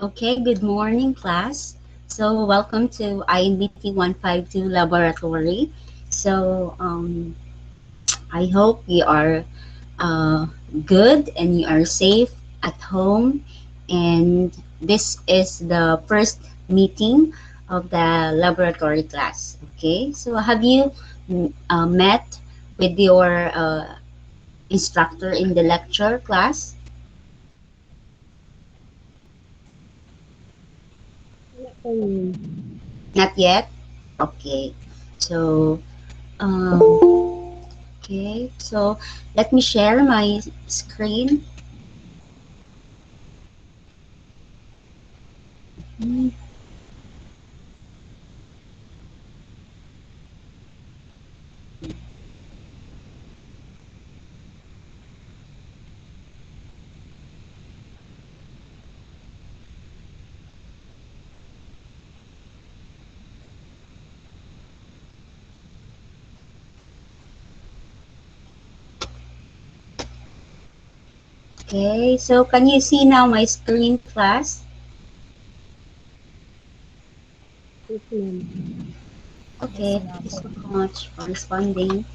Okay, good morning, class. So, welcome to InBt152 Laboratory. So, I hope you are uh, good and you are safe at home. And this is the first meeting of the laboratory class. Okay, so have you met with your instructor in the lecture class? Wala pa yun. Not yet? Okay, so Um, okay, so let me share my screen. Okay, so can you see now my screen, class? Yes, ma'am. Okay, thank you so much for responding.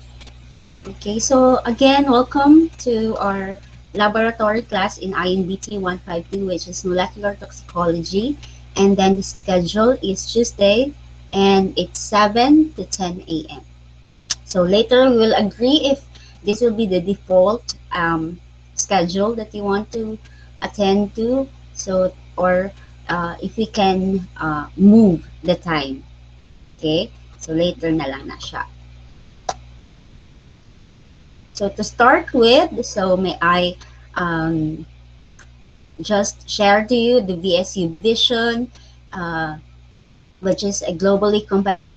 Okay, so again, welcome to our laboratory class in INBT 152, which is molecular toxicology. And then the schedule is Tuesday, and it's 7 to 10 a.m. So later we will agree if this will be the default schedule that you want to attend to. So or if we can move the time. Okay? So later na lang na siya. So to start with, so may I um, just share to you the VSU vision, uh, which is a globally competitive university focusing on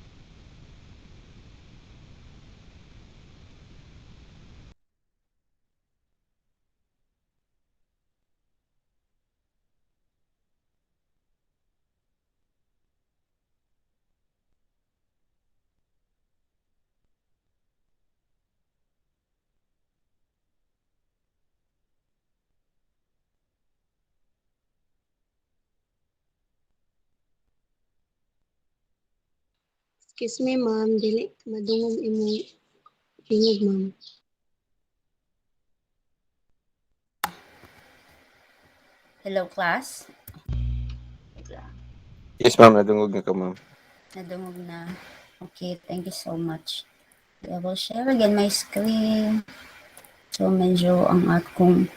Excuse me, ma'am. Dili madungog imong tingog, ma'am. hello class. Yes, ma'am. Nadungog na ka, ma'am. Nadungog na. Okay, thank you so much. I will share again my screen. So, medyo ang akong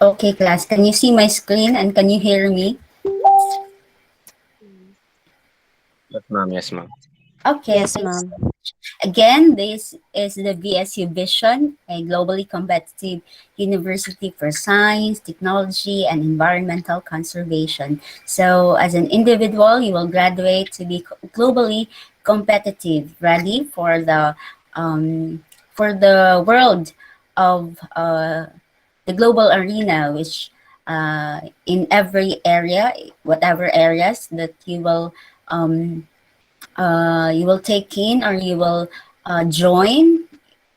okay, class. Can you see my screen and can you hear me? Yes, ma'am. Yes, ma'am. Okay, Yes, thanks. ma'am. Again, this is the VSU Vision, a globally competitive university for science, technology, and environmental conservation. So, as an individual, you will graduate to be globally competitive, ready for the world of the global arena, which in every area, whatever areas that you will take in or you will join.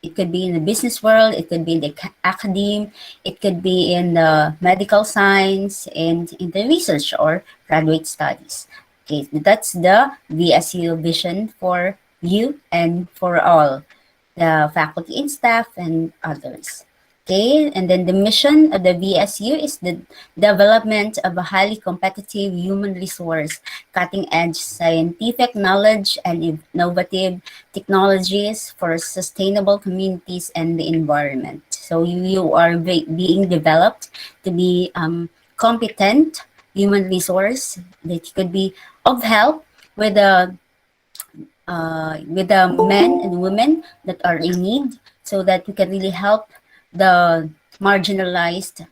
It could be in the business world, it could be in the academe, it could be in the medical science and in the research or graduate studies. Okay, that's the VSU vision for you and for all the faculty and staff and others. Okay, and then the mission of the VSU is the development of a highly competitive human resource, cutting edge scientific knowledge and innovative technologies for sustainable communities and the environment. So you are being developed to be competent human resource that could be of help with the men and women that are in need so that we can really help the marginalized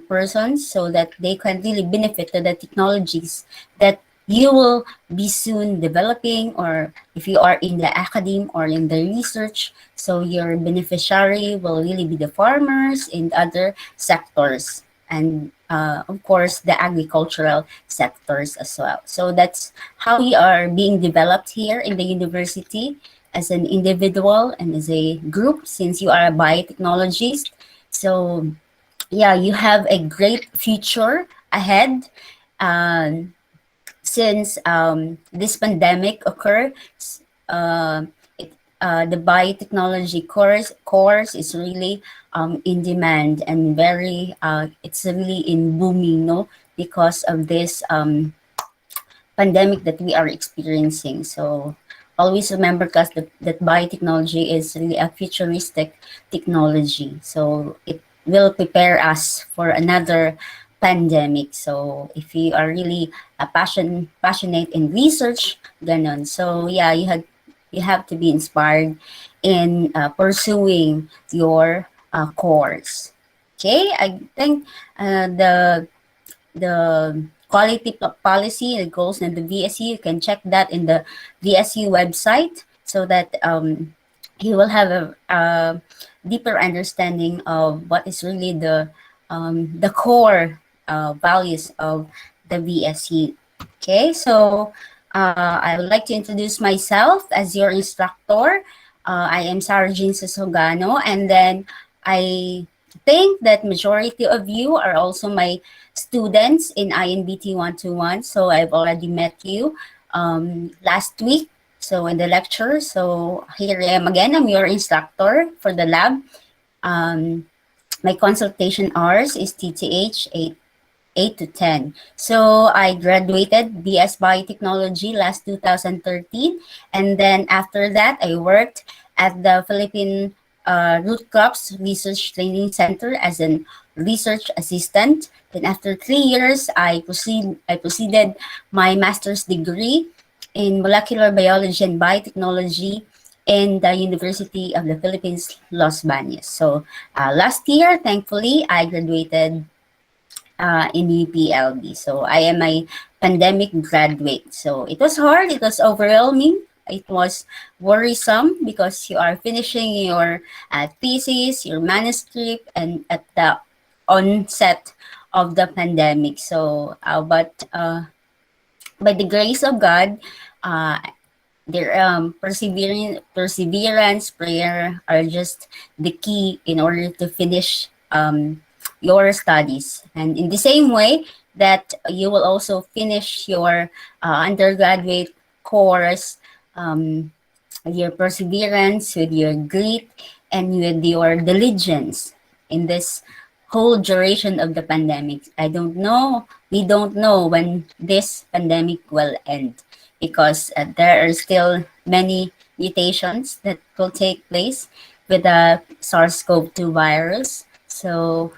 persons so that they can really benefit to the technologies that you will be soon developing, or if you are in the academe or in the research, so your beneficiary will really be the farmers in other sectors and of course, the agricultural sectors as well. So that's how we are being developed here in the university as an individual and as a group, since you are a biotechnologist. So yeah, you have a great future ahead. Um, since this pandemic occurred, uh, the biotechnology course is really in demand and very it's really in booming, no, because of this pandemic that we are experiencing. So always remember, guys, that biotechnology is really a futuristic technology. So it will prepare us for another pandemic. So if you are really passionate in research, ganon. So yeah, you have to be inspired in pursuing your course. Okay, I think the quality policy, the goals and the VSU. You can check that in the VSU website so that you will have a deeper understanding of what is really the core values of the VSU. Okay, so I would like to introduce myself as your instructor. I am Sarah Jean Sosogano, and then I think that majority of you are also my students in InBt151. So I've already met you last week. So in the lecture, so here I am again. I'm your instructor for the lab. Um, my consultation hours is TTH 8 to 10. So I graduated BS Biotechnology last 2013. And then after that, I worked at the Philippine Root Crops Research Training Center as an research assistant. Then after 3 years, I proceeded my master's degree in molecular biology and biotechnology in the University of the Philippines, Los Baños. So last year, thankfully, I graduated in UPLB. So I am a pandemic graduate. So it was hard, it was overwhelming, it was worrisome because you are finishing your thesis, your manuscript, and at the onset of the pandemic. So, but by the grace of God, uh, their perseverance, prayer are just the key in order to finish your studies. And in the same way that you will also finish your undergraduate course, um, with your perseverance, with your grit, and with your diligence in this whole duration of the pandemic. I don't know, we don't know when this pandemic will end because there are still many mutations that will take place with the SARS-CoV-2 virus. So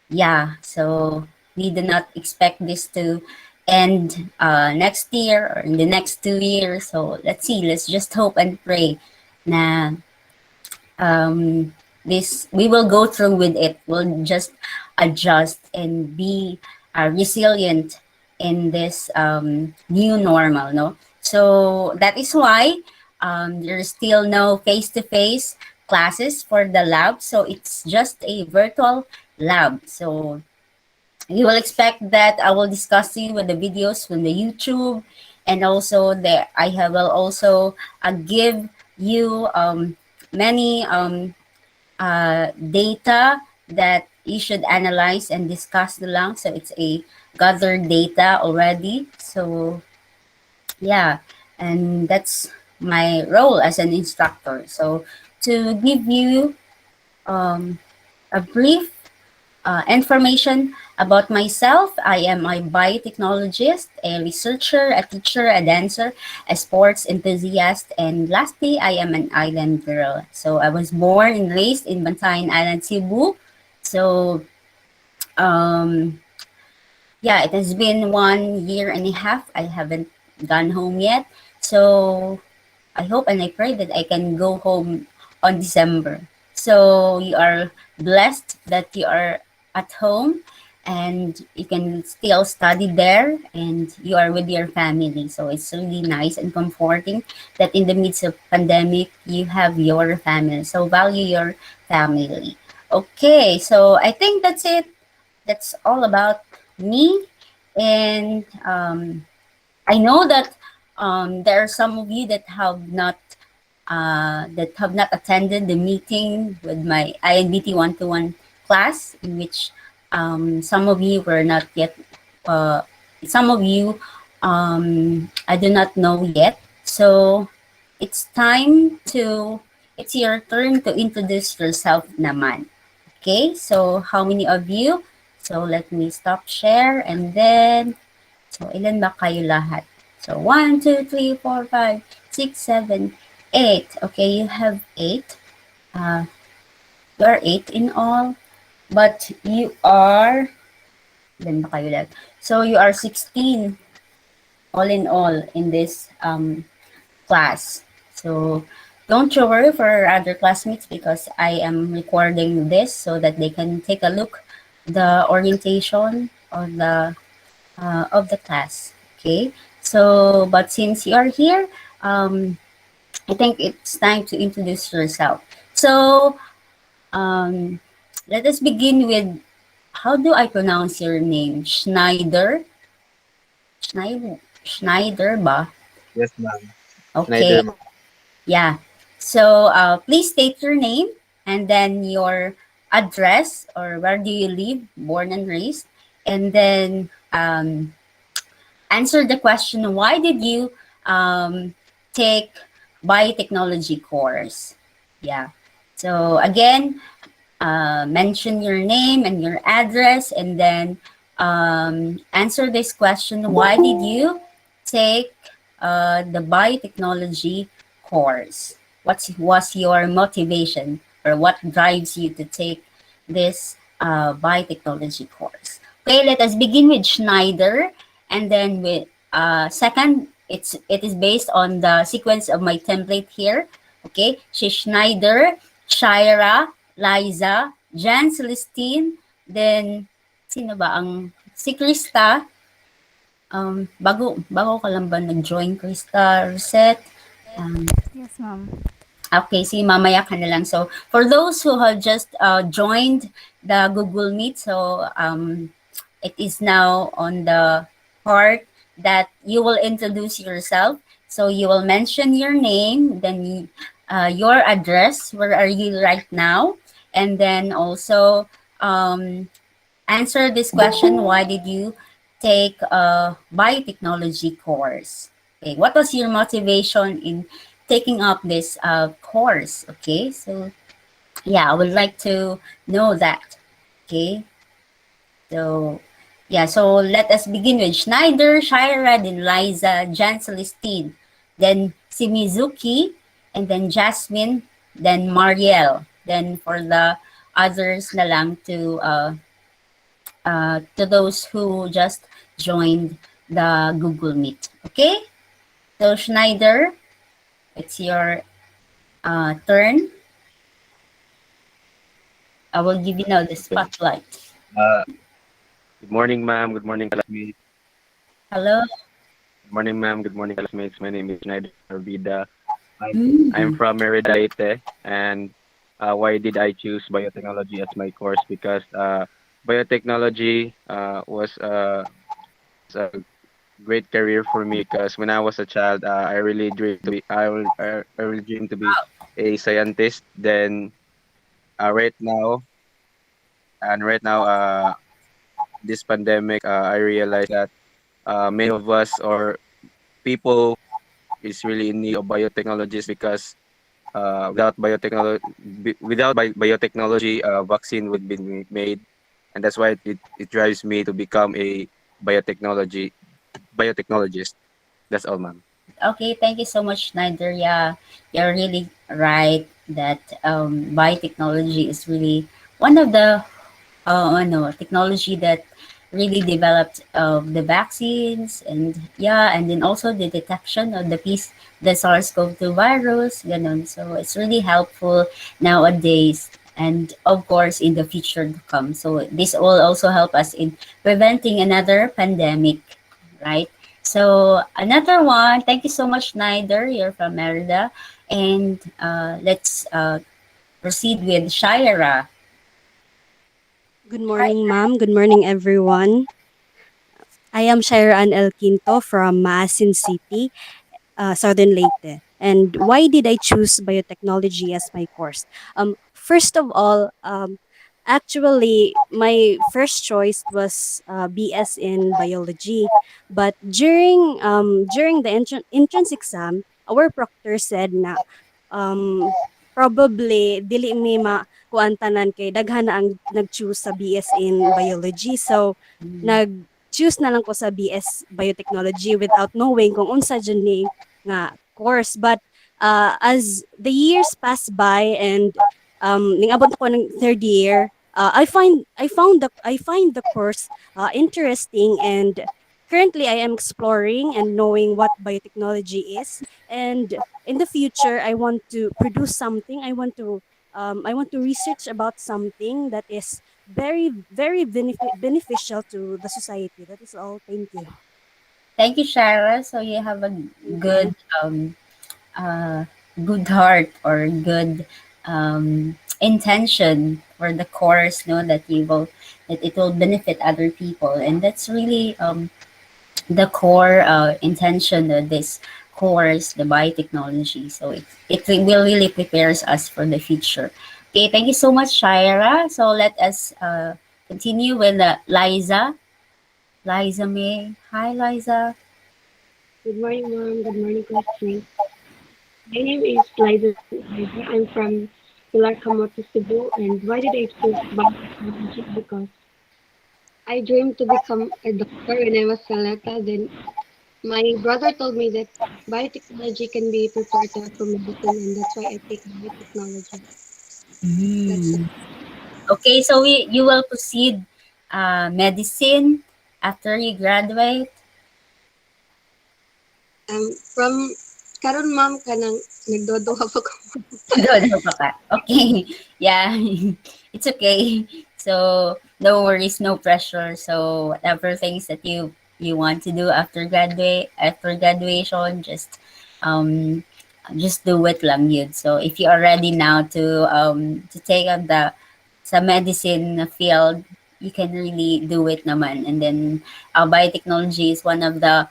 yeah, so we do not expect this to end next year or in the next 2 years. So let's see, let's just hope and pray na this we will go through with it. We'll just adjust and be resilient in this new normal, no? So that is why there's still no face-to-face classes for the lab. So it's just a virtual lab. So you will expect that I will discuss to you with the videos from the YouTube, and also the I have will also give you many data that you should analyze and discuss lang. So it's a gathered data already. So yeah, and that's my role as an instructor. So to give you a brief information about myself, I am a biotechnologist, a researcher, a teacher, a dancer, a sports enthusiast, and lastly, I am an island girl. So I was born and raised in Bantayan Island, Cebu. So um, yeah, it has been 1 year and a half. I haven't gone home yet. So I hope and I pray that I can go home on December. So you are blessed that you are at home and you can still study there and you are with your family. So it's really nice and comforting that in the midst of pandemic, you have your family. So value your family. Okay, so I think that's it. That's all about me. And I know that there are some of you that have not attended the meeting with my INBT 121 class, in which some of you were not yet, uh, some of you I do not know yet. So it's time to, it's your turn to introduce yourself naman. Okay, so how many of you? So let me stop share and then, so ilan ba kayo lahat? So 1, 2, 3, 4, 5, 6, 7, 8. Okay, you have 8. Uh, you are 8 in all, but you are, ilan ba kayo lahat? So you are 16 all in this class. So don't you worry for other classmates because I am recording this so that they can take a look the orientation of the class. Okay. So, but since you are here, I think it's time to introduce yourself. So, um, let us begin with, how do I pronounce your name? Schneider? Schneider ba? Yes, ma'am. Okay. Schneider, ma'am. Yeah. So please state your name and then your address or where do you live, born and raised, and then answer the question, why did you take biotechnology course? Yeah. So again, mention your name and your address, and then answer this question, why did you take the biotechnology course? What was your motivation, or what drives you to take this biotechnology course? Okay, let us begin with Schneider, and then with second, it is based on the sequence of my template here. Okay, she's Schneider, Shira, Liza, Jan Celestine, then sino ba ang si Krista, bago ka lang ba nag-join, Krista, Reset? Um, Yes, ma'am. Okay, see, mamaya ka na lang. So, for those who have just joined the Google Meet, so it is now on the part that you will introduce yourself. So, you will mention your name, then your address, where are you right now, and then also answer this question, why did you take a biotechnology course? Okay, what was your motivation in taking up this course? Okay, so yeah, I would like to know that. Okay, so yeah, so let us begin with Schneider, Shira, then Liza, Jan Celestine, then si Mizuki, and then Jasmine, then Marielle. Then for the others na lang to those who just joined the Google Meet. Okay? So, Schneider, it's your turn. I will give you now the Okay. spotlight. Uh, Good morning, ma'am. Good morning, classmates. Hello. Good morning, ma'am. Good morning, classmates. My name is Schneider Vida. I'm Mm. from Merida, Leyte. And why did I choose biotechnology as my course? Because biotechnology was a great career for me. Because when I was a child, I really dreamed to be I really dreamed to be a scientist. Then right now, right now, this pandemic, I realized that many of us or people is really in need of biotechnologies because without biotechnology, vaccine would be made, and that's why it drives me to become a biotechnology biotechnologist. That's all, ma'am. Okay, thank you so much, Schneider. Yeah, you're really right that biotechnology is really one of the technology that really developed the vaccines, and yeah, and then also the detection of the SARS-CoV-2 virus, ganon. So it's really helpful nowadays, and of course in the future to come. So this will also help us in preventing another pandemic, right? So another one, thank you so much, Snyder. You're from Merida, and let's proceed with Shira. Good morning, ma'am. Good morning, everyone. I am Shairan El Quinto from Maasin City, Southern Leyte. And why did I choose biotechnology as my course? First of all, actually, my first choice was BS in biology. But during the entrance exam, our proctor said na probably dili mi kuantanan kay daghan na ang nag-choose sa BS in biology. So nag-choose na lang ko sa BS biotechnology without knowing kung unsa dyan ni nga course. But as the years pass by and ningabot ako ng third year, I find the course interesting, and currently I am exploring and knowing what biotechnology is. And in the future, I want to produce something. I want to research about something that is very beneficial to the society. That is all. Thank you. Thank you, Shara. So you have a Thank good you. uh, good heart or good intention for the course, no, that it will benefit other people, and that's really the core intention of this course, the biotechnology. So it will really prepares us for the future. Okay, thank you so much, Shaira. So let us continue with Liza. Liza May. Hi, Liza. Good morning, ma'am. Good morning, classmates. My name is Liza. I'm from Pilar, Camotes, Cebu. And why did I choose biotechnology? Because I dreamed to become a doctor when I was a little. Then my brother told me that biotechnology can be preparatory for medicine, and that's why I take biotechnology. That's Mm. Okay, so you will proceed medicine after you graduate. from karon ma'am kanang nagdodoha pa ko. Dodo pa ka. Okay. Yeah. It's okay. So, no worries, no pressure. So, whatever things that you want to do after graduation, just do it lang yun. So, if you are ready now to take up the sa medicine field, you can really do it naman. And then, biotechnology is one of the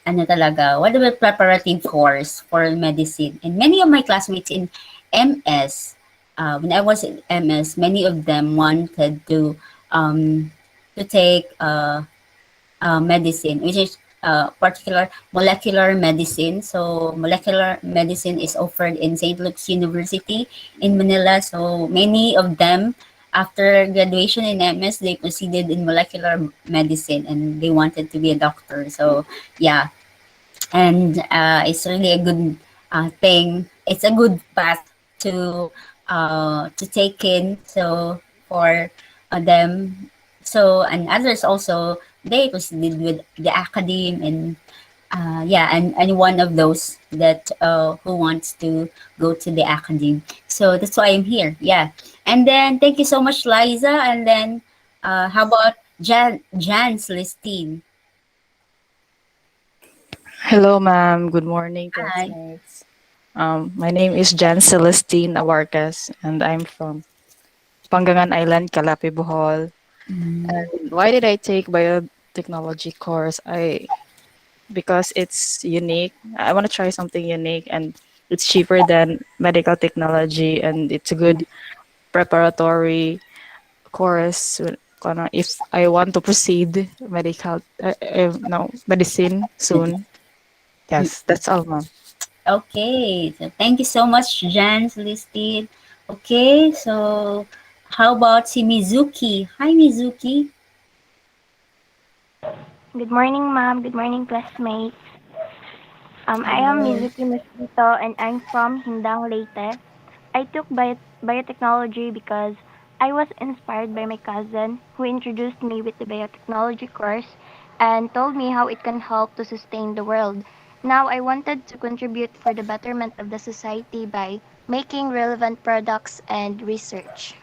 ano talaga, what about preparative course for medicine? And many of my classmates in MS, when I was in MS, many of them wanted to take medicine, which is particular molecular medicine. So molecular medicine is offered in St. Luke's University in Manila. So many of them, after graduation in MS, they proceeded in molecular medicine and they wanted to be a doctor. So yeah, and it's really a good thing. It's a good path to take in. So for them, so and others also they proceeded with the academe and yeah, and one of those that who wants to go to the academe. So that's why I'm here. Yeah, and then thank you so much, Liza. And then how about Jan Celestine? Hello, ma'am. Good morning, Hi. classmates. My name is Jan Celestine Awarcas, and I'm from Pangangan Island, Calapi, Bohol. Mm, And why did I take biotechnology course? Because it's unique. I want to try something unique, and it's cheaper than medical technology, and it's a good preparatory course. If I want to proceed no medicine soon. Yes, that's all, ma'am. Okay, so thank you so much, Jan Celestine. Okay, so how about si Mizuki? Hi, Mizuki. Good morning, ma'am. Good morning, classmates. I am Hello. Mizuki Mosquito and I'm from Hindang, Leyte. I took biotechnology because I was inspired by my cousin who introduced me with the biotechnology course and told me how it can help to sustain the world. Now I wanted to contribute for the betterment of the society by making relevant products and research.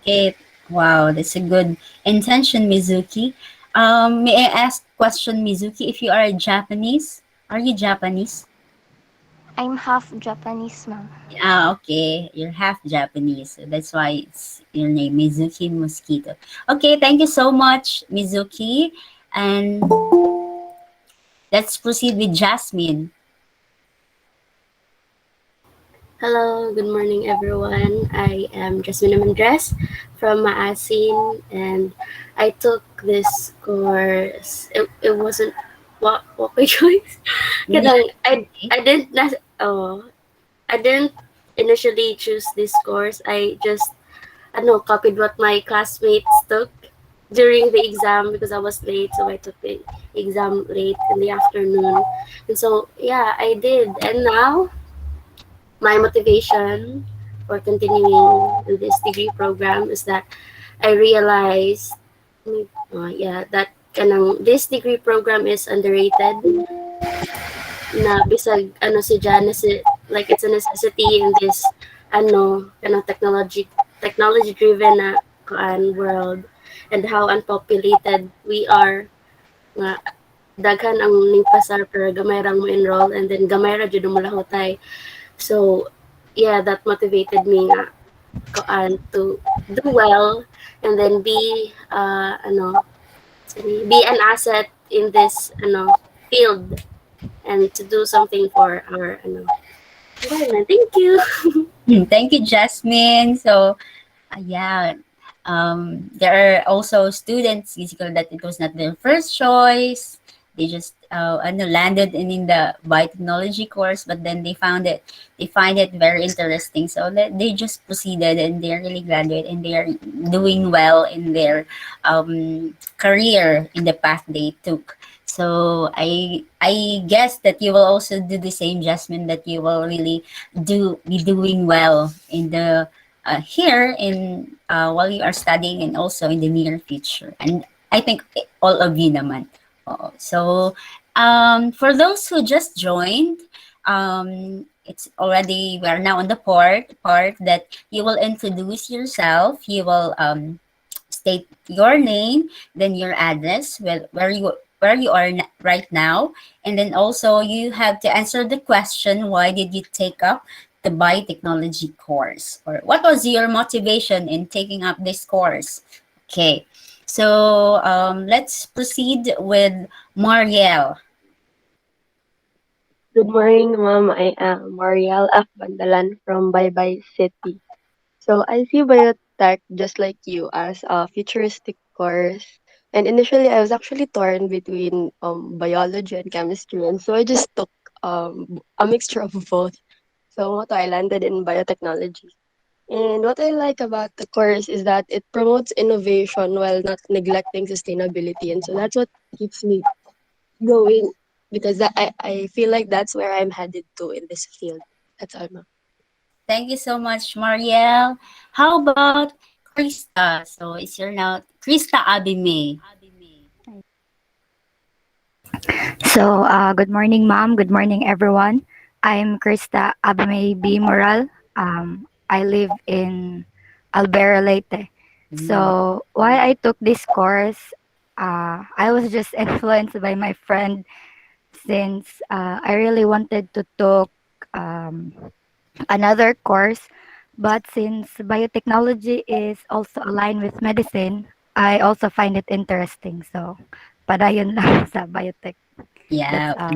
Okay, wow, that's a good intention, Mizuki. May I ask question, Mizuki, if you are Japanese? Are you Japanese? I'm half Japanese, ma'am. Ah, okay. You're half Japanese. So that's why it's your name, Mizuki Mosquito. Okay, thank you so much, Mizuki. And let's proceed with Jasmine. Hello, good morning everyone. I am Jasmine Amandres from Maasin and I took this course. It wasn't what my choice. Yeah, Kanang okay. I didn't initially choose this course. I just copied what my classmates took during the exam because I was late, so I took the exam late in the afternoon. And so yeah, I did. And now my motivation for continuing in this degree program is that I realized, that this degree program is underrated na bisag si like it's a necessity in this technology driven na world and how unpopulated we are nga daghan ang ning pasar pero gamay ra mo enroll and then gamay ra jud mo lahutay. So, yeah, that motivated me nga to do well and then be an asset in this field and to do something for our environment. Thank you. Thank you, Jasmine. So, yeah, there are also students physical that it was not their first choice. They just landed in the biotechnology course, but then they find it very interesting. So that they just proceeded, and they're really graduate, and they are doing well in their career in the path they took. So I guess that you will also do the same, Jasmine. That you will really be doing well in the here in while you are studying and also in the near future. And I think all of you naman. Oo. So for those who just joined, it's already we are now on the part that you will introduce yourself. You will state your name, then your address, where you are right now, and then also you have to answer the question: Why did you take up the biotechnology course, or what was your motivation in taking up this course? Okay, so let's proceed with Marielle. Good morning, ma'am. I am Mariel F. Bandalan from Baybay City. So I see biotech just like you as a futuristic course. And initially, I was actually torn between biology and chemistry, and so I just took a mixture of both. So what I landed in biotechnology. And what I like about the course is that it promotes innovation while not neglecting sustainability, and so that's what keeps me going because I feel like that's where I'm headed to in this field. That's all, ma'am. Thank you so much, Marielle. How about Krista? So it's your now Krista Abime. Good morning, ma'am. Good morning, everyone. I'm Krista Abame B. Moral. I live in Albera, Leyte. Mm. Why I took this course, I was just influenced by my friend since I really wanted to take um, another course. But since biotechnology is also aligned with medicine, I also find it interesting. So, padayon lang sa biotech. That's Yeah, all.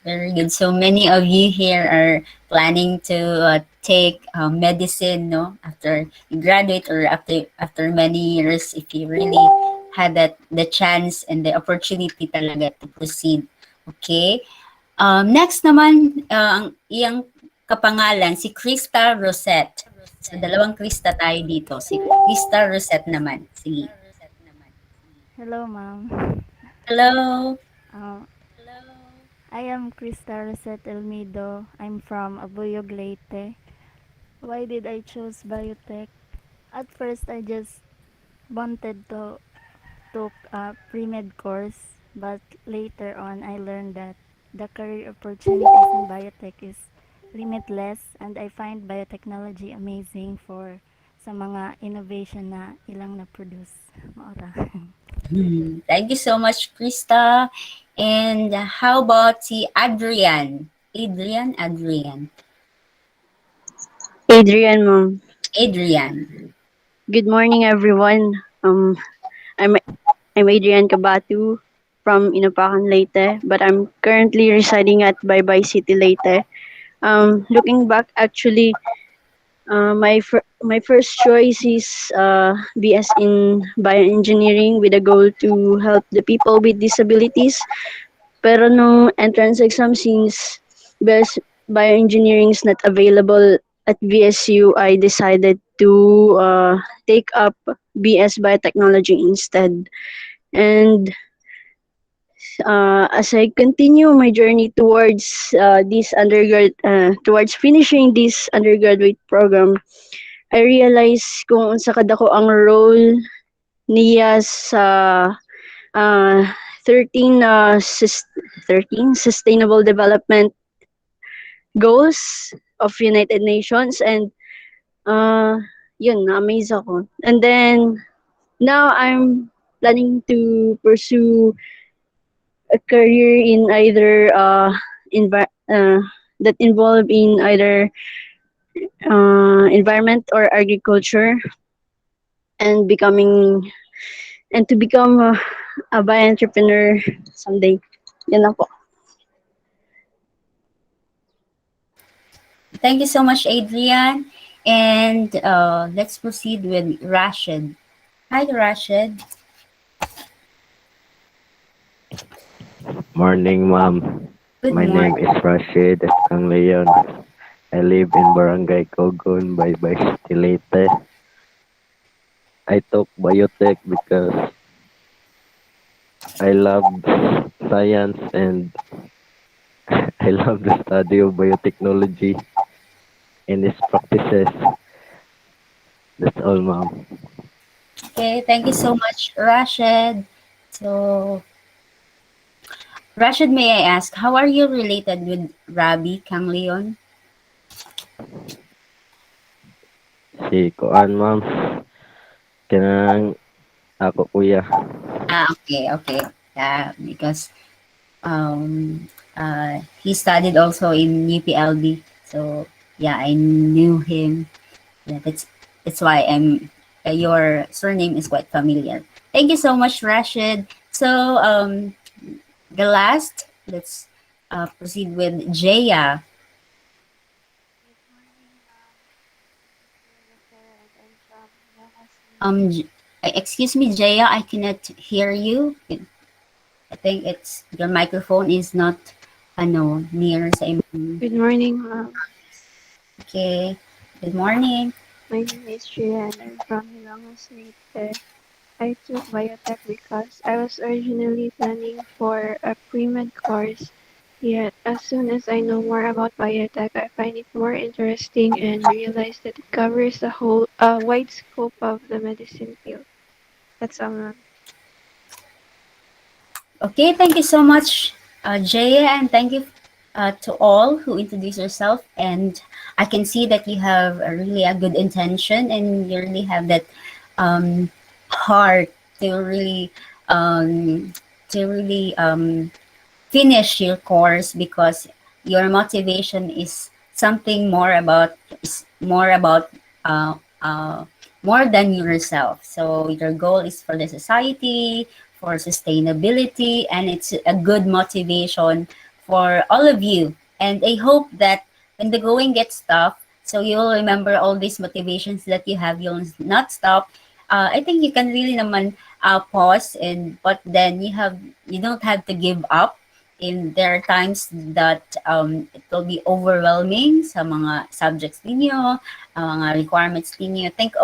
very good. So many of you here are planning to take medicine, no? After you graduate or after many years, if you really had that the chance and the opportunity talaga to proceed. Okay. Next naman, ang iyang kapangalan, si Krista Rosette. So, dalawang Krista tayo dito. Si Krista Rosette naman. Sige. Hello, ma'am. Hello. Uh, I am Crista Rosette Elmido. I'm from Abuyog, Leyte. Why did I choose biotech? At first, I just wanted to took a pre-med course, but later on, I learned that the career opportunities in biotech is limitless, and I find biotechnology amazing for sa mga innovation na ilang na-produce. Maura. Thank you so much, Krista. And how about si Adrian? Adrian. Adrian, ma'am. Adrian. Good morning, everyone. I'm I'm Adrian Cabatu from Inapacan, Leyte, but I'm currently residing at Baybay City, Leyte. Looking back, actually, my first choice is BS in bioengineering with a goal to help the people with disabilities. Pero nung entrance exam, since BS bioengineering is not available at VSU, I decided to take up BS biotechnology instead. And as I continue my journey towards towards finishing this undergraduate program, I realize kung unsa kadako ang role niya sa uh, 13 13 sustainable development goals of United Nations, and uh yun, na-amaze ako. And then now I'm planning to pursue a career in either that involve in either environment or agriculture, and to become a bio entrepreneur someday. Yan lang po. Thank you so much, Adrian. And let's proceed with Rashid. Hi, Rashid. Morning, ma'am. Good My morning. name is Rashid Estang Leon. I live in Barangay Cogon, Baybay City, Leyte. I took biotech because I love science and I love the study of biotechnology and its practices. That's all, ma'am. Okay, thank you so much, Rashid. So, Rashid, may I ask, how are you related with Rabbi Kang Leon? Si Koan, ma'am. Kanang ako, kuya. Okay. Yeah, because he studied also in UPLB. So, yeah, I knew him. Yeah, that's why your surname is quite familiar. Thank you so much, Rashid. So, the last, let's proceed with Jaya. Excuse me, Jaya, I cannot hear you. I think it's your microphone is not near sa imong. Good morning, ma'am. Okay. Good morning. My name is Shreya and I'm from Hilangas, Leyte. I took biotech because I was originally planning for a pre-med course. Yet, as soon as I know more about biotech, I find it more interesting and realize that it covers a wide scope of the medicine field. That's all, ma'am. Okay, thank you so much, Jaya, and thank you to all who introduced yourself. And I can see that you have a good intention, and you really have that heart to really um, finish your course because your motivation is more about uh, uh, more than yourself. So your goal is for the society, for sustainability, and it's a good motivation for all of you. And I hope that when the going gets tough, so you'll remember all these motivations that you have. You'll not stop. I think you can really naman pause, and but then you don't have to give up. In there are times that it will be overwhelming sa mga subjects ninyo, mga requirements ninyo. Think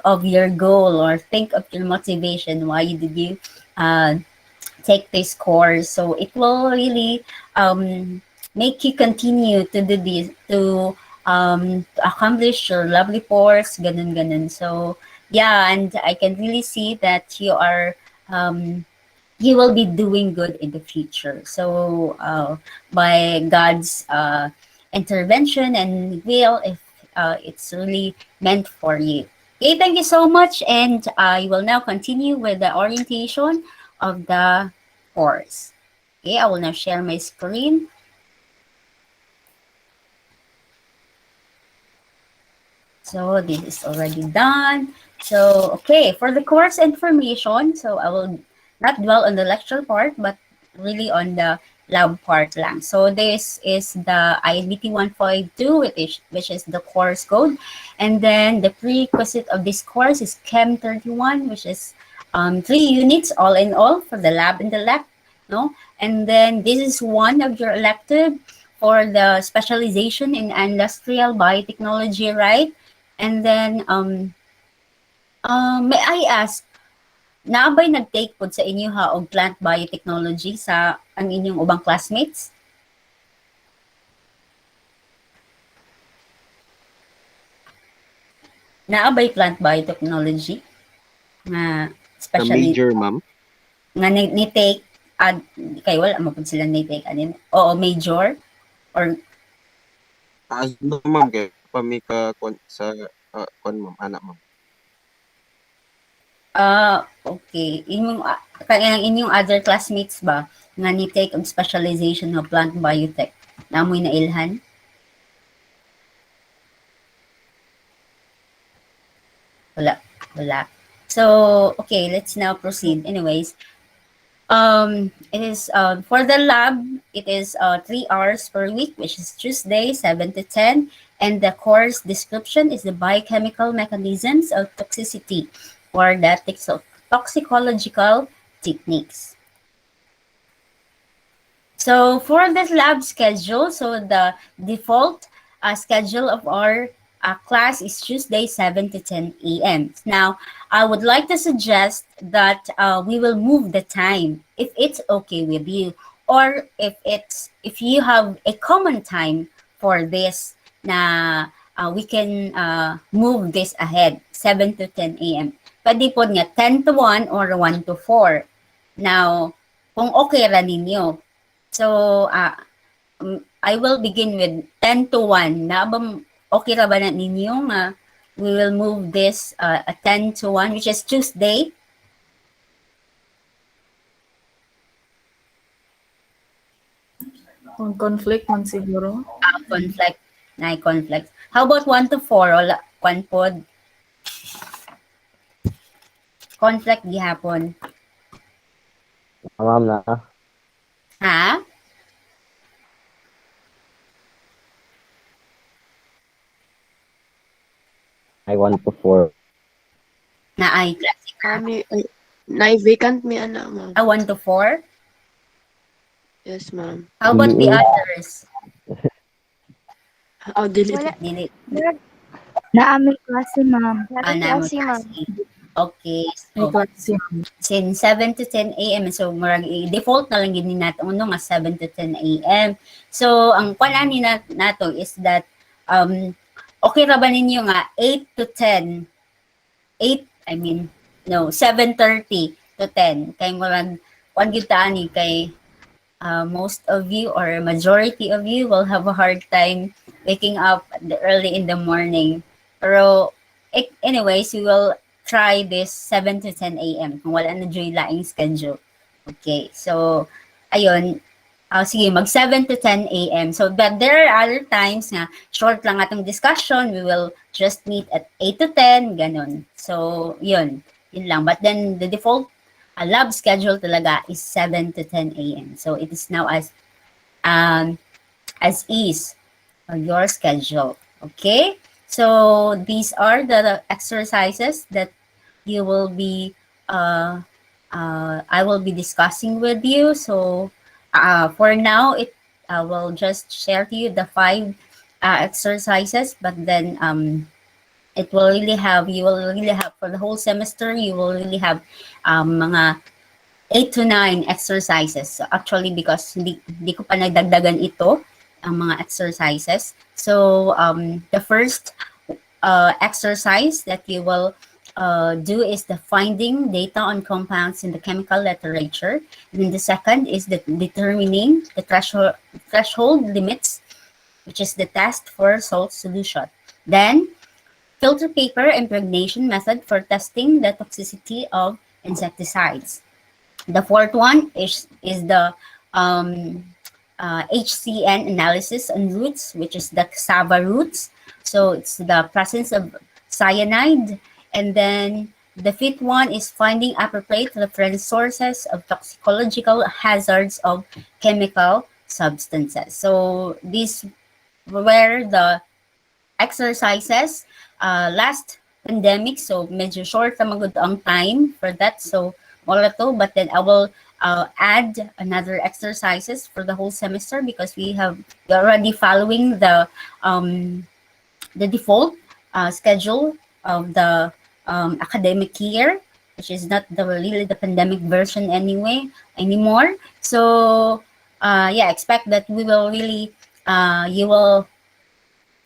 of your goal or think of your motivation. Why did you uh, take this course? So it will really make you continue to do this, to accomplish your lovely course, ganun. So yeah, and I can really see that um, you will be doing good in the future. So, by God's intervention and will, if it's really meant for you. Okay, thank you so much. And I will now continue with the orientation of the course. Okay, I will now share my screen. So this is already done. So, okay, for the course information, so I will not dwell on the lecture part, but really on the lab part lang. So this is the InBt152, which is the course code. And then the prerequisite of this course is Chem 31, which is 3 units all in all for the lab and the lab. No? And then this is one of your elective for the specialization in industrial biotechnology, right? And then, may I ask, naabay nag-take pod sa inyo ha og plant biotechnology sa ang inyong ubang classmates? Naabay plant biotechnology nga Sa especially major, ma'am. nga ni-take kay wala mo pud sila ni-take anin. Oo, major or No, ma'am, kay pa mi ka sa ma'am, anak, ma'am. okay. Kaya ang inyong other classmates ba nga ni-take ang specialization ng plant biotech? Namoy na ilhan? Wala. Wala. So, okay, let's now proceed. Anyways, it is for the lab, it is 3 hours per week, which is Tuesday, 7 to 10. And the course description is the biochemical mechanisms of toxicity or the toxicological techniques. So for this lab schedule, so the default schedule of our class is Tuesday, 7 to 10 a.m. Now, I would like to suggest that we will move the time if it's okay with you, or if you have a common time for this, na we can move this ahead, 7 to 10 a.m. Pwede po nga 10 to 1 or 1 to 4. Now, kung okay ra ninyo, so, I will begin with 10 to 1. Okay ra ba na ninyo nga we will move this at 10 to 1, which is Tuesday? Kung conflict man siguro. Conflict. Conflict. How about 1 to 4? Wala, kwan pod. Conflict gihapon. Ma'am na. Ha? I want to 4. Na ay classic. Na-vacant mi ana, ma'am. 1 to 4? Yes, ma'am. How about the others? Oh, dili. Wala. Dili. Naaming klase, ma'am. Klase, ma'am. Okay. May So, klase. since 7 to 10 a.m. So, default na lang gini natin uno nga 7 to 10 a.m. So, ang panani nato is that okay ra ba ninyo nga 8 to 10? 7:30 to 10. Kay murag kwan gyud ta ani kay most of you or majority of you will have a hard time waking up early in the morning. Pero anyways, we will try this 7 to 10 a.m. kung wala na dyan laing schedule. Okay, so ayun, sige, mag 7 to 10 a.m. So, but there are other times nga, short lang atong discussion, we will just meet at 8 to 10, ganun. So, yun lang. But then, the default lab schedule talaga is 7 to 10 a.m. So, it is now as is your schedule. Okay? So, these are the exercises that you will be, I will be discussing with you. So, for now, I will just share to you the 5 exercises, but then it will really have, you will really have, for the whole semester, you will really have mga 8 to 9 exercises. So actually, because hindi ko pa nagdagdagan ito, ang mga exercises. So, the first exercise that you will do is the finding data on compounds in the chemical literature. And then the second is the determining the threshold limits, which is the test for salt solution. Then, filter paper impregnation method for testing the toxicity of insecticides. The fourth one is the um, HCN analysis on roots, which is the cassava roots. So it's the presence of cyanide. And then the fifth one is finding appropriate reference sources of toxicological hazards of chemical substances. So these were the exercises last pandemic. So medyo short naman gud ang time for that. So wala to, but then I will add another exercises for the whole semester because we're already following the default schedule of the academic year, which is not really the pandemic version anymore. So yeah, expect that we will really you will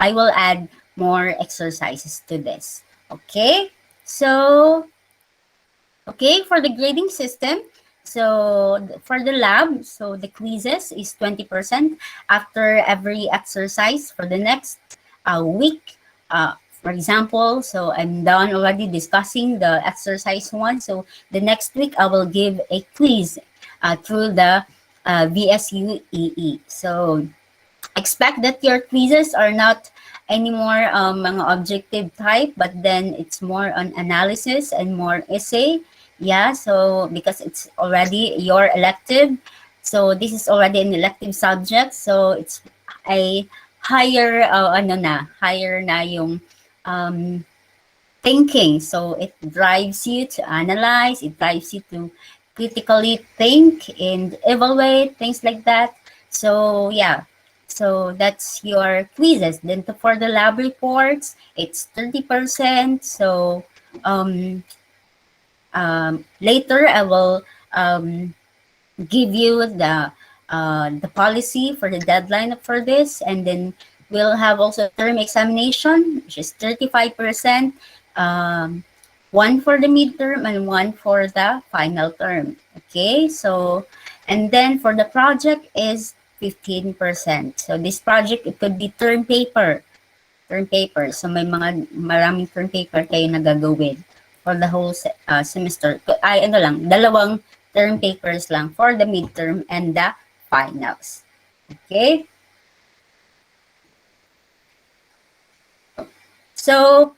I will add more exercises to this. Okay, so okay, for the grading system, so for the lab, so the quizzes is 20% after every exercise for the next week. For example, so I'm done already discussing the exercise one. So the next week I will give a quiz through the VSUEE. So expect that your quizzes are not anymore mga objective type, but then it's more on analysis and more essay. Yeah, so because it's already your elective, so this is already an elective subject, so it's a higher higher na yung um, thinking. So it drives you to analyze, it drives you to critically think and evaluate things like that. So yeah, so that's your quizzes. Then for the lab reports, it's 30%. So later I will give you the policy for the deadline for this, and then we'll have also term examination, which is 35%, one for the midterm and one for the final term. Okay, so and then for the project is 15%. So this project, it could be term paper. So may maraming term paper kayo na gagawin for the whole semester. Ay, ano lang, dalawang term papers lang for the midterm and the finals. Okay? So,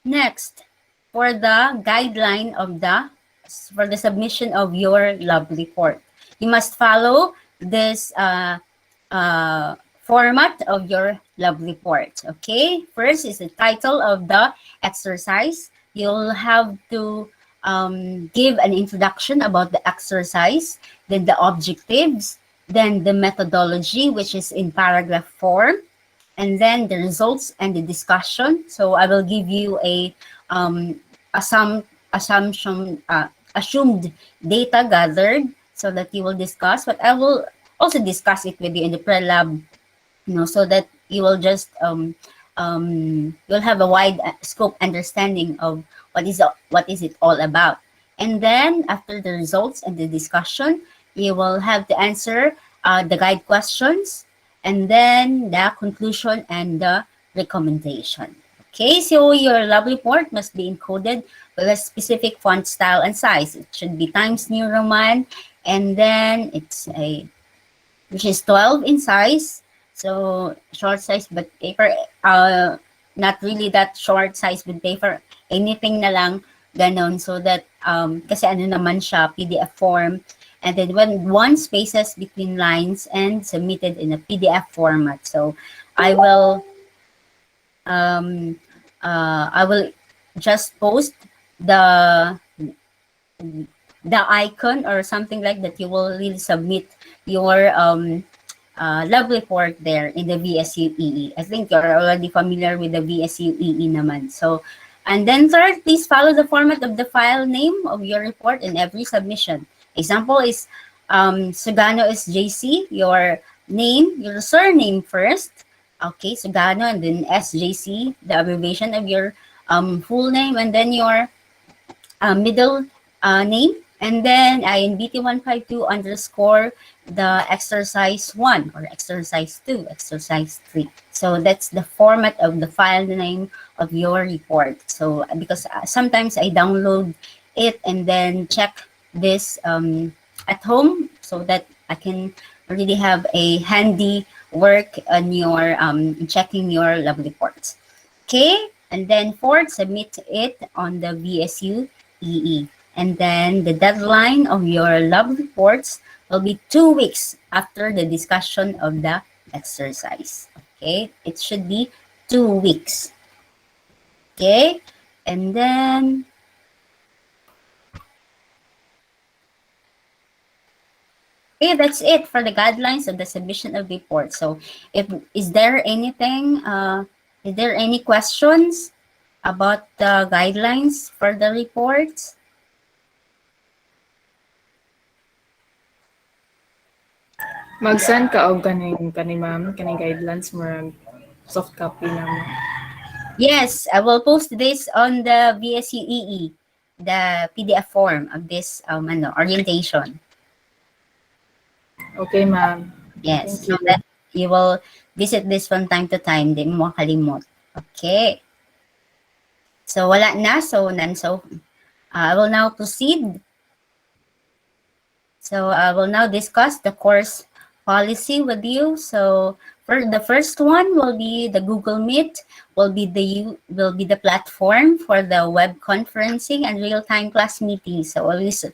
next, for the guideline for the submission of your lab report, you must follow this format of your lab report. Okay, first is the title of the exercise. You'll have to give an introduction about the exercise, then the objectives, then the methodology, which is in paragraph form, and then the results and the discussion. So I will give you a assumption assumed data gathered so that you will discuss, but I will also discuss it with you in the pre-lab, so that you will just you'll have a wide scope understanding of what is it all about. And then after the results and the discussion, you will have to answer the guide questions, and then the conclusion and the recommendation. Okay, so your lab report must be encoded with a specific font style and size. It should be Times New Roman, and then it's which is 12 in size. So short size but paper, not really that short size with paper, anything na lang ganon, so that kasi ano naman siya, PDF form, and then when one spaces between lines and submitted in a PDF format. So I will just post the icon or something like that. You will really submit your lab report there in the VSUEE. I think you're already familiar with the VSUEE naman. So, and then third, please follow the format of the file name of your report in every submission. Example is Sugano SJC, your name, your surname first. Okay, Sugano, and then SJC, the abbreviation of your full name, and then your middle name, and then InBt152 underscore the exercise 1 or exercise 2, exercise 3. So that's the format of the file name of your report. So because sometimes I download it and then check this at home, so that I can already have a handy work on your checking your lab reports. Okay, and then fourth, submit it on the VSU EE. And then the deadline of your lab reports will be 2 weeks after the discussion of the exercise. Okay, it should be 2 weeks. Okay, and then okay, that's it for the guidelines of the submission of report. So, if is there anything, is there any questions about the guidelines for the reports? Mag-send ka og kaning ma'am kaning guidelines murag soft copy na mo. Yes, I will post this on the VSUEE, the PDF form of this orientation. Okay, ma'am. Yes, Thank so you. that you will visit this from time to time, di mo makalimot. Okay. So wala na, so none. So I will now proceed. So I will now discuss the course policy with you. So for the first one will be the Google Meet, will be the platform for the web conferencing and real-time class meetings. So always,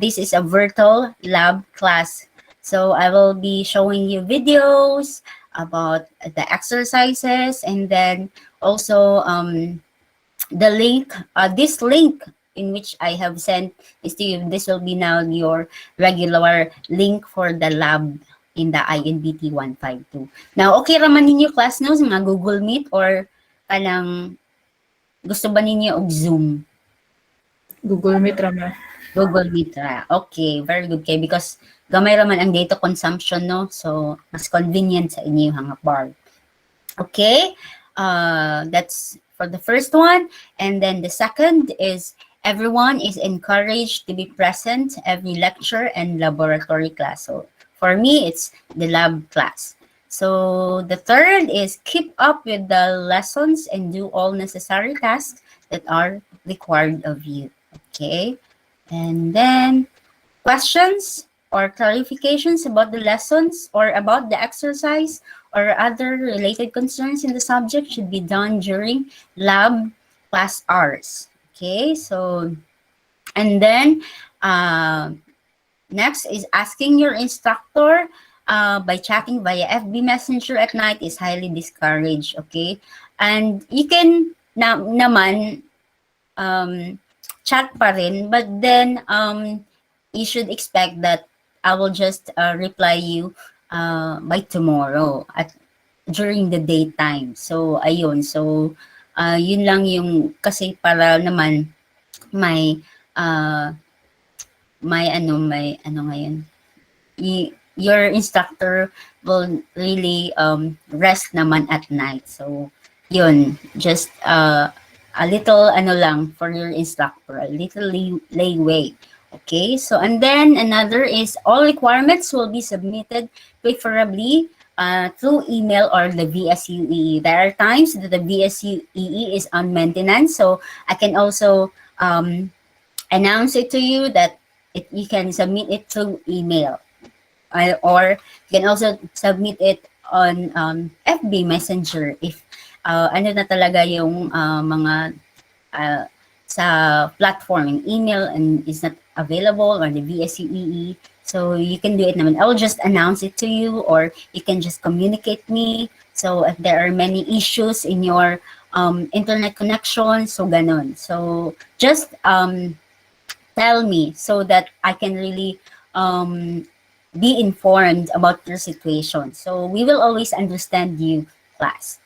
this is a virtual lab class. So I will be showing you videos about the exercises, and then also the link, this link in which I have sent is to you. This will be now your regular link for the lab in the InBt152. Now, okay raman ninyo class no sa mga Google Meet or kanang gusto ba ninyo og Zoom? Google Meet ra ma. Google Meet ra. Okay, very good kay because gamay raman ang data consumption no. So, mas convenient sa inyo hanga bar. Okay, that's for the first one. And then the second is everyone is encouraged to be present every lecture and laboratory class. So for me, it's the lab class. So the third is keep up with the lessons and do all necessary tasks that are required of you. Okay, and then questions or clarifications about the lessons or about the exercise or other related concerns in the subject should be done during lab class hours. Okay, so, and then next is asking your instructor by chatting via FB Messenger at night is highly discouraged. Okay, and you can naman chat pa rin, but then you should expect that I will just reply you by tomorrow at during the daytime. So ayun, so yun lang yung kasi para naman may uh, may ano ngayon, your instructor will really rest naman at night. So, yun, just a little ano lang for your instructor, a little leeway. Okay, so and then another is all requirements will be submitted preferably through email or the VSUEE. There are times that the VSUEE is on maintenance, so I can also announce it to you that you can submit it through email. Or you can also submit it on FB Messenger if ano na talaga yung mga sa platform yung email and is not available or the VSUEE. So you can do it naman. I will just announce it to you or you can just communicate me. So if there are many issues in your internet connection, so ganon. So just tell me so that I can really be informed about your situation. So we will always understand you, class.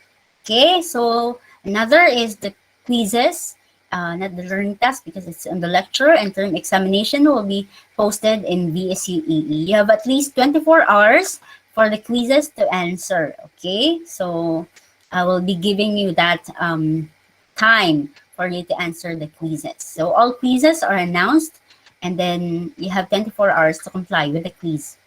Okay, so another is the quizzes, not the learning task because it's on the lecture, and term examination will be posted in VSUEE. You have at least 24 hours for the quizzes to answer. Okay, so I will be giving you that time for you to answer the quizzes. So all quizzes are announced and then you have 24 hours to comply with the quiz.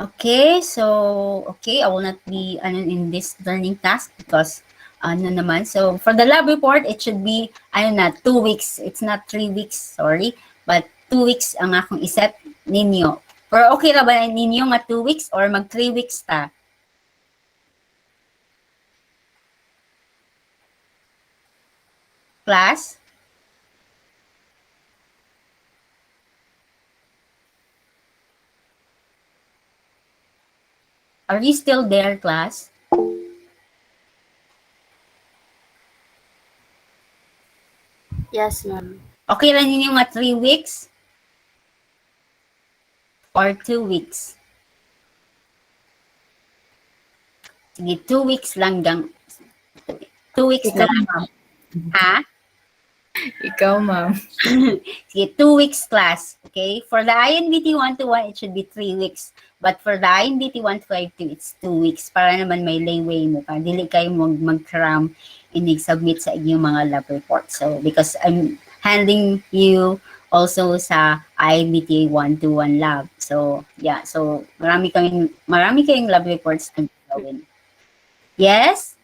Okay, so, okay, I will not be in this learning task because, naman. So, for the lab report, it should be, 2 weeks. It's not 3 weeks, sorry. But 2 weeks ang akong iset ninyo Or okay ra ba ninyo nga 2 weeks or mag 3 weeks ta? Class? Are you still there, class? Yes, ma'am. Okay ra ninyo nga 3 weeks or 2 weeks? Sige, 2 weeks lang gang 2 weeks na Ikaw, lang. ma'am. Ha? Ikaw, ma'am. Sige, 2 weeks class. Okay? For the InBt151, it should be 3 weeks. But for the InBt152, it's 2 weeks. Para naman may layway mo pa. Dili kayo mag-cram submit sa inyong mga lab report. So, because I'm handing you also sa InBt121 lab. So, yeah. So, marami kayong lab reports na gawin. Yes?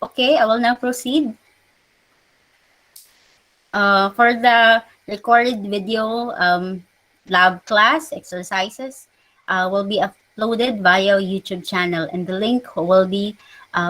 Okay, I will now proceed. For the recorded video lab class exercises will be uploaded via YouTube channel, and the link will be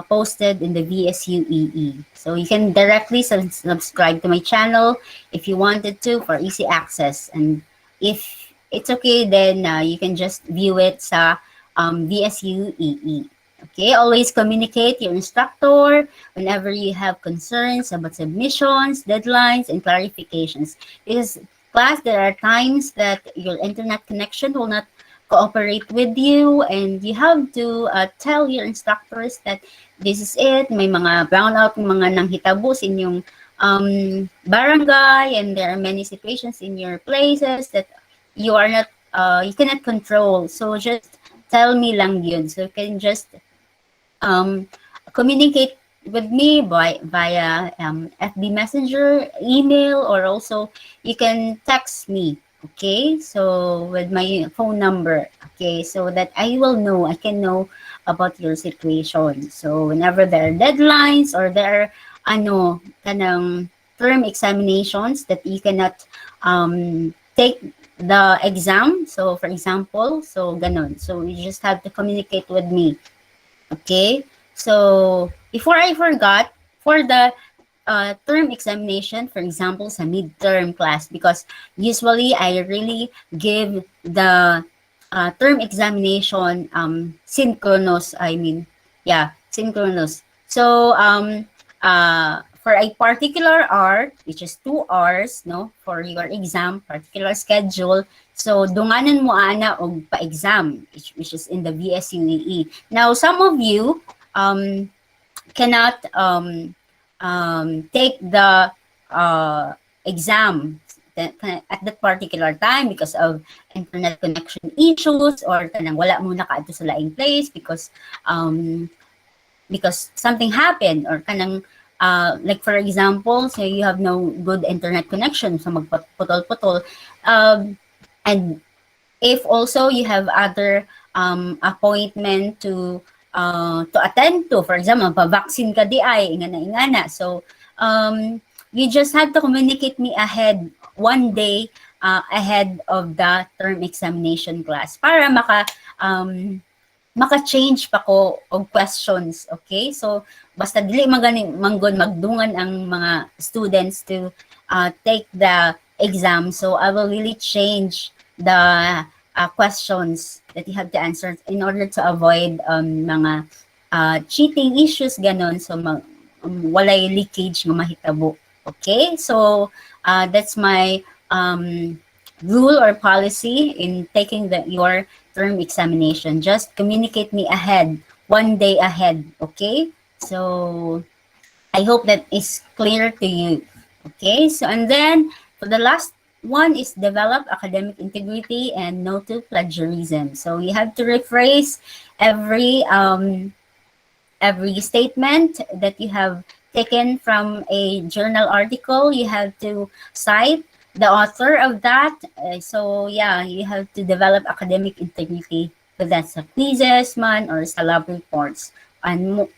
posted in the VSUEE. So you can directly subscribe to my channel if you wanted to for easy access. And if it's okay, then you can just view it sa VSUEE. Okay, always communicate your instructor whenever you have concerns about submissions, deadlines, and clarifications. Because class, there are times that your internet connection will not cooperate with you, and you have to tell your instructors that this is it. May mga brownout, mga nanghitabo sa inyong barangay, and there are many situations in your places that you are not, you cannot control. So just tell me lang yun. So you can just communicate with me via FB Messenger, email, or also you can text me. Okay, so with my phone number. Okay, so that I will know, I can know about your situation. So whenever there are deadlines or there are kanang term examinations that you cannot take the exam. So for example, so ganon. So you just have to communicate with me. Okay, so before I forgot, for the term examination, for example, sa midterm class, because usually I really give the term examination synchronous, synchronous. So for a particular hour, which is 2 hours, no, for your exam, particular schedule, so dunganan mo ana og pa-exam, which is in the VSUEE. Now, some of you cannot take the exam at that particular time because of internet connection issues, or kanang wala mo nakaadto sa laing place because something happened, or kanang like for example, so you have no good internet connection, so magputol-putol, and if also you have other appointment to attend to, for example, pa-vaccine ka di ay, ingana. So, you just have to communicate me ahead, one day ahead of the term examination class para maka-change pa ko og questions, okay? So, basta dili manggod magdungan ang mga students to take the exam. So, I will really change the questions that you have to answer in order to avoid mga cheating issues, ganon. So, walay leakage nga mahitabo. Okay? So, that's my rule or policy in taking your term examination. Just communicate me ahead, one day ahead. Okay? So, I hope that is clear to you. Okay? So, and then, for the last one is develop academic integrity and no to plagiarism. So, you have to rephrase every statement that you have taken from a journal article. You have to cite the author of that. So yeah, you have to develop academic integrity, whether that's sa quizzes man or sa lab reports.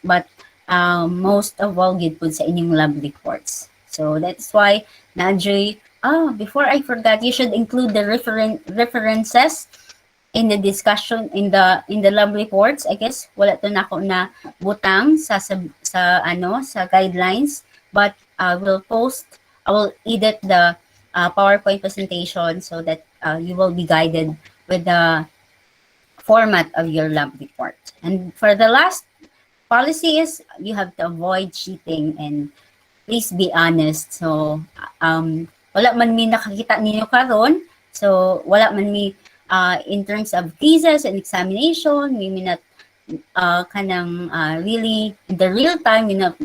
But most of all gid po sa inyong lab reports. So that's why Nadjoy, before I forgot, you should include the references in the discussion in the lab reports. I guess wala to na ako na butang sa guidelines, but I will edit the PowerPoint presentation so that you will be guided with the format of your lab report. And for the last policy is you have to avoid cheating and please be honest. So, wala man mi nakakita ninyo karon. So, wala man mi in terms of quizzes and examination, we may not kanang really in the real time, we not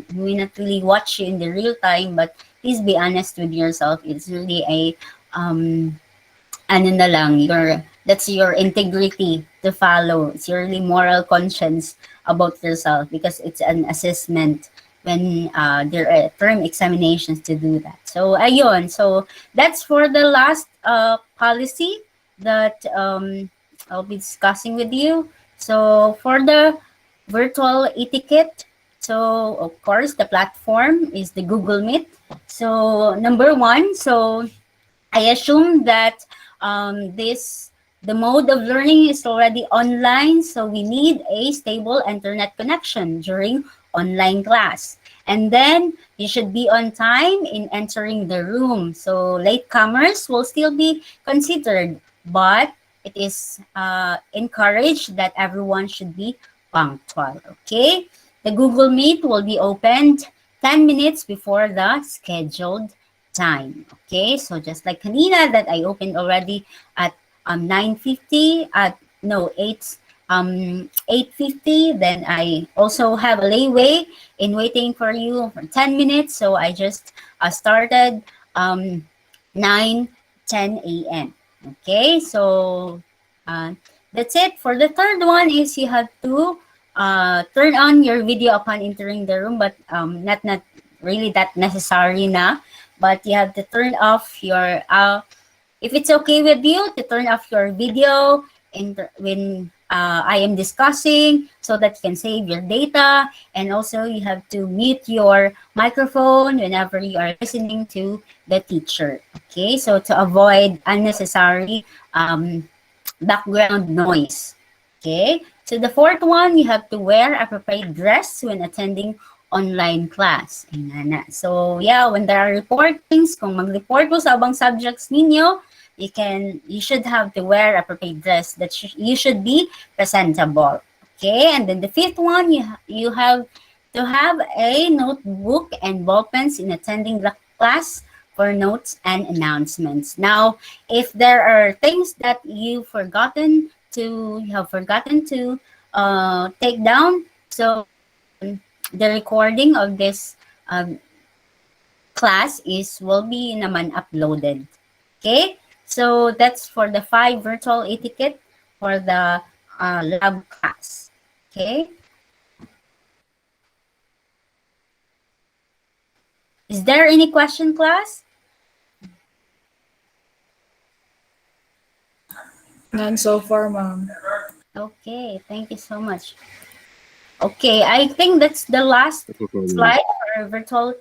really watch you in the real time, but please be honest with yourself. It's really a ano na lang, that's your integrity to follow. It's your really moral conscience about yourself because it's an assessment when there are term examinations to do that. So, ayun. So, that's for the last policy that I'll be discussing with you. So, for the virtual etiquette, so of course, the platform is the Google Meet. So, number one, so I assume that this the mode of learning is already online, so we need a stable internet connection during online class. And then you should be on time in entering the room. So latecomers will still be considered, but it is encouraged that everyone should be punctual. Okay? The Google Meet will be opened 10 minutes before the scheduled time. Okay, so just like kanina that I opened already at 9:50 at no 8:50, then I also have a layway in waiting for you for 10 minutes, so I just started 9:10 a.m. Okay, so uh, that's it. For the third one is you have to turn on your video upon entering the room, but not really that necessary na, but you have to turn off your if it's okay with you to turn off your video when I am discussing so that you can save your data, and also you have to mute your microphone whenever you are listening to the teacher. Okay, so to avoid unnecessary background noise. Okay, so the fourth one, you have to wear appropriate dress when attending online class. Ayan na. So yeah, when there are reportings, kung mag-report po sa abang subjects ninyo, you should have to wear appropriate dress that you should be presentable. Okay, and then the fifth one, you have to have a notebook and ball pens in attending the class for notes and announcements. Now, if there are things that you have forgotten to take down, so the recording of this class will be naman uploaded. Okay, so that's for the 5 virtual etiquette for the lab class. Okay. Is there any question, class? None so far, ma'am. Okay, thank you so much. Okay, I think that's the last slide for virtual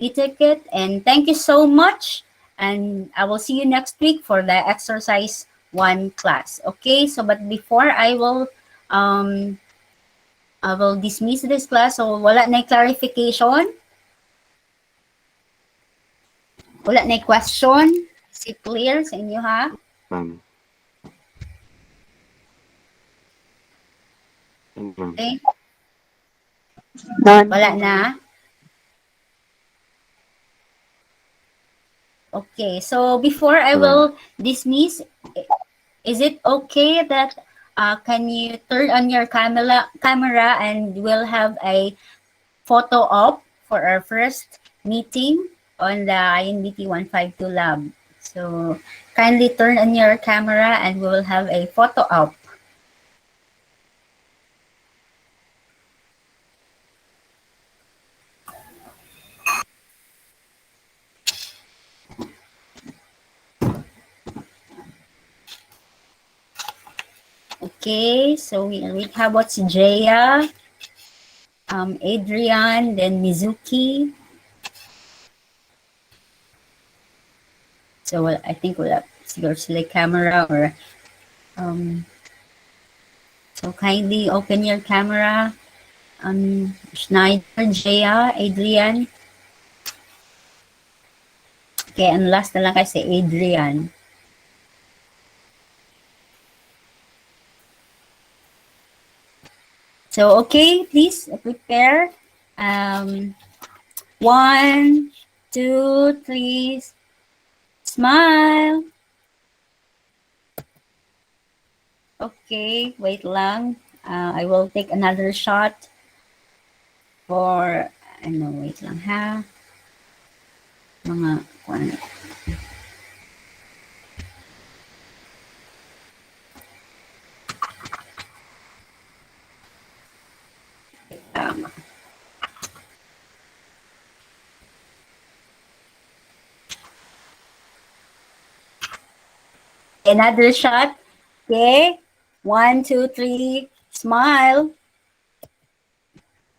etiquette, and thank you so much. And I will see you next week for the exercise 1 class. Okay, so but before I will dismiss this class. So wala na clarification. Wala na question. Is it clear sa inyo, ha? Ma'am. Okay. None. Wala na. Okay, so before I will dismiss, is it okay that can you turn on your camera and we'll have a photo op for our first meeting on the InBt152 lab. So kindly turn on your camera and we will have a photo op. Okay, so we have what's Jaya. Adrian, then Mizuki. So I think we'll your select camera or so kindly open your camera. Schneider, Jaya, Adrian. Okay, and last na lang kay si Adrian. So, okay, please prepare. One, two, three, smile. Okay, wait lang. I will take another shot for, ano, wait lang ha. Mga, another shot. Okay, one, two, three, smile.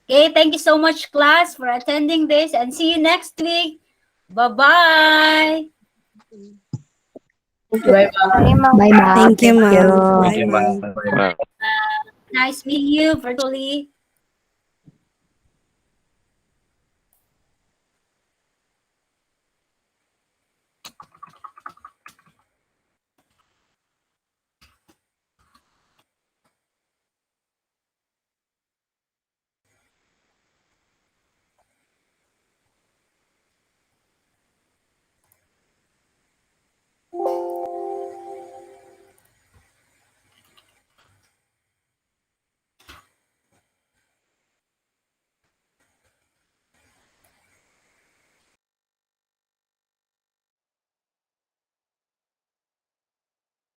Okay, thank you so much, class, for attending this, and see you next week. Bye-bye. Bye Bye, bye. Ma'am. Bye, ma'am. Thank you, Thank ma'am. you. Thank Bye, you, ma'am. ma'am. Nice meeting you virtually.